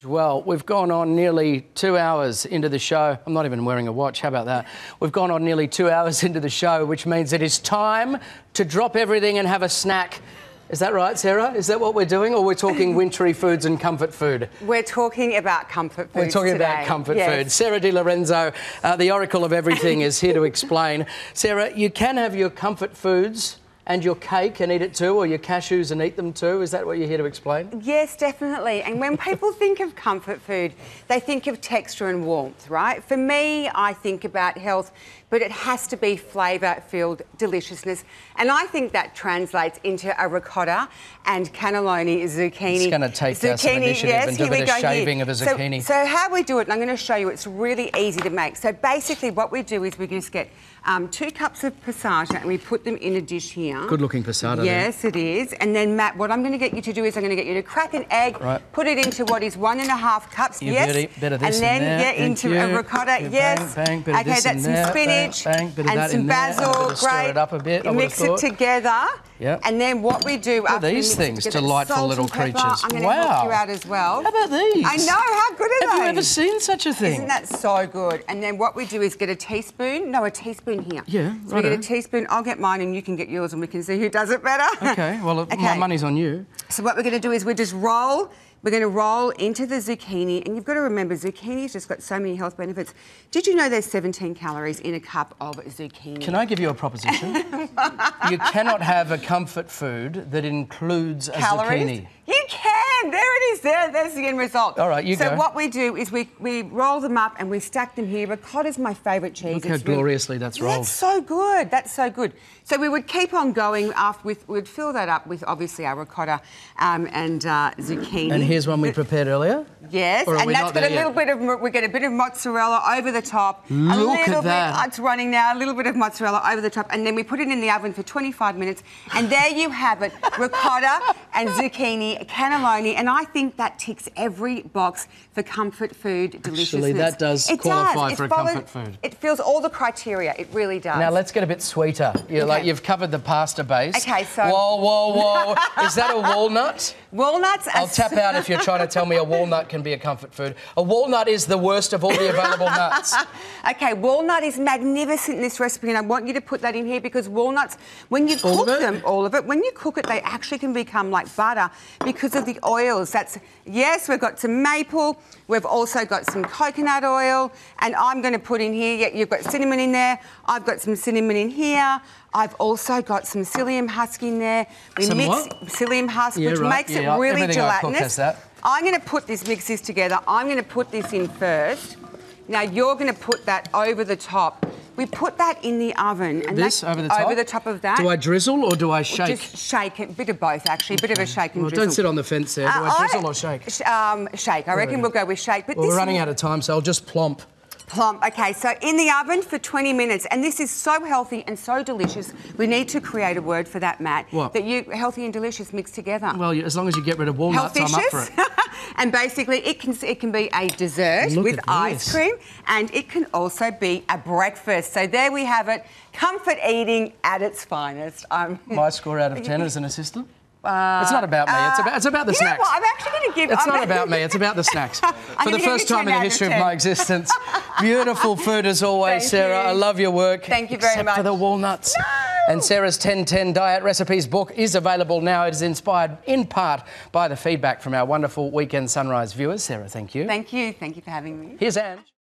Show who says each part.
Speaker 1: Well, we've gone on nearly 2 hours into the show. I'm not even wearing a watch. How about that? We've gone on nearly 2 hours into the show, which means it is time to drop everything and have a snack. Is that right, Sarah? Is that what we're doing? Or we're talking wintry foods and comfort food?
Speaker 2: We're talking about comfort foods.
Speaker 1: We're talking
Speaker 2: today.
Speaker 1: about comfort
Speaker 2: yes.
Speaker 1: food. Sarah Di Lorenzo, the oracle of everything, is here to explain. Sarah, you can have your comfort foods and your cake and eat it too, or your cashews and eat them too. Is that what you're here to explain?
Speaker 2: Yes, definitely. And when people think of comfort food, they think of texture and warmth, right? For me, I think about health, but it has to be flavour-filled deliciousness. And I think that translates into a ricotta and cannelloni zucchini.
Speaker 1: It's going to take some initiative and do a bit of shaving of a zucchini.
Speaker 2: So how we do it, and I'm going to show you, it's really easy to make. So basically what we do is we just get 2 cups of passata and we put them in a dish here.
Speaker 1: Good-looking passata.
Speaker 2: Yes, it is. And then, Matt, what I'm going to get you to do is I'm going to get you to crack an egg, put it into what is 1.5 cups.
Speaker 1: You
Speaker 2: yes.
Speaker 1: Bit of this
Speaker 2: and then into a ricotta. Yes.
Speaker 1: Bang, bit of
Speaker 2: okay,
Speaker 1: this
Speaker 2: that's some spinach and some basil. Great.
Speaker 1: Stir it up a bit.
Speaker 2: Mix it together.
Speaker 1: Yep.
Speaker 2: And then what we do after
Speaker 1: these things, delightful little creatures.
Speaker 2: I'm going to help you out as well.
Speaker 1: How about these?
Speaker 2: I know, how good are they?
Speaker 1: Have you ever seen such a thing?
Speaker 2: Isn't that so good? And then what we do is get a teaspoon. No, a teaspoon here.
Speaker 1: Yeah,
Speaker 2: so we get a teaspoon. I'll get mine and you can get yours and we can see who does it better.
Speaker 1: Okay, well, my money's on you.
Speaker 2: So what we're going to do is we just roll. We're going to roll into the zucchini, and you've got to remember, zucchini's just got so many health benefits. Did you know there's 17 calories in a cup of zucchini?
Speaker 1: Can I give you a proposition? You cannot have a comfort food that includes a zucchini.
Speaker 2: You can! There it is, there's the end result.
Speaker 1: All right, you go.
Speaker 2: So what we do is we roll them up and we stack them here. Ricotta's my favourite cheese.
Speaker 1: Look how gloriously that's rolled.
Speaker 2: That's so good, that's so good. So we would keep on going after we'd fill that up with obviously our ricotta and zucchini.
Speaker 1: And here's one we prepared earlier?
Speaker 2: Yes, and that's got a little bit of, we get a bit of mozzarella over the top.
Speaker 1: Look at that.
Speaker 2: It's running now, a little bit of mozzarella over the top, and then we put it in the oven for 25 minutes, and there you have it, ricotta and zucchini, cannelloni, and I think that ticks every box for comfort food deliciousness.
Speaker 1: Actually, that does qualify for a comfort food.
Speaker 2: It fills all the criteria, it really does.
Speaker 1: Now, let's get a bit sweeter. You've covered the pasta base.
Speaker 2: Okay, so...
Speaker 1: Whoa. Is that a walnut?
Speaker 2: Walnuts are...
Speaker 1: I'll tap out if you're trying to tell me a walnut can be a comfort food. A walnut is the worst of all the available nuts.
Speaker 2: Okay, walnut is magnificent in this recipe, and I want you to put that in here because walnuts, when you cook them, all of it, when you cook it, they actually can become like butter because of the oils. Yes, we've got some maple, we've also got some coconut oil, and I'm going to put in here, you've got cinnamon in there, I've got some cinnamon in here, I've also got some psyllium husk in there. We mix psyllium husk, which makes it really gelatinous. I'm going to put this, mix this together. I'm going to put this in first. Now you're going to put that over the top. We put that in the oven. And
Speaker 1: this over the top?
Speaker 2: Over the top of that.
Speaker 1: Do I drizzle or do I shake?
Speaker 2: Just shake it, a bit of both actually, a bit of a shake and drizzle.
Speaker 1: Don't sit on the fence there. Do I drizzle or shake?
Speaker 2: Shake. I reckon we'll go with shake. But
Speaker 1: we're running out of time, so I'll just plomp.
Speaker 2: Okay, so in the oven for 20 minutes, and this is so healthy and so delicious. We need to create a word for that, Matt.
Speaker 1: What?
Speaker 2: That healthy and delicious mixed together.
Speaker 1: Well, as long as you get rid of walnuts, I'm up for it.
Speaker 2: And basically, it can be a dessert with ice cream, and it can also be a breakfast. So there we have it, comfort eating at its finest.
Speaker 1: My score out of 10 as an assistant? It's not about me. It's about the snacks.
Speaker 2: You know what? I'm actually going to give...
Speaker 1: It's not about me. It's about the snacks. For the first time in the history of my existence. Beautiful food as always, Sarah. I love your work.
Speaker 2: Thank you very much.
Speaker 1: Except for the walnuts.
Speaker 2: No!
Speaker 1: And Sarah's 10-10 Diet Recipes book is available now. It is inspired in part by the feedback from our wonderful Weekend Sunrise viewers. Sarah, thank you.
Speaker 2: Thank you. Thank you for having me.
Speaker 1: Here's Ange.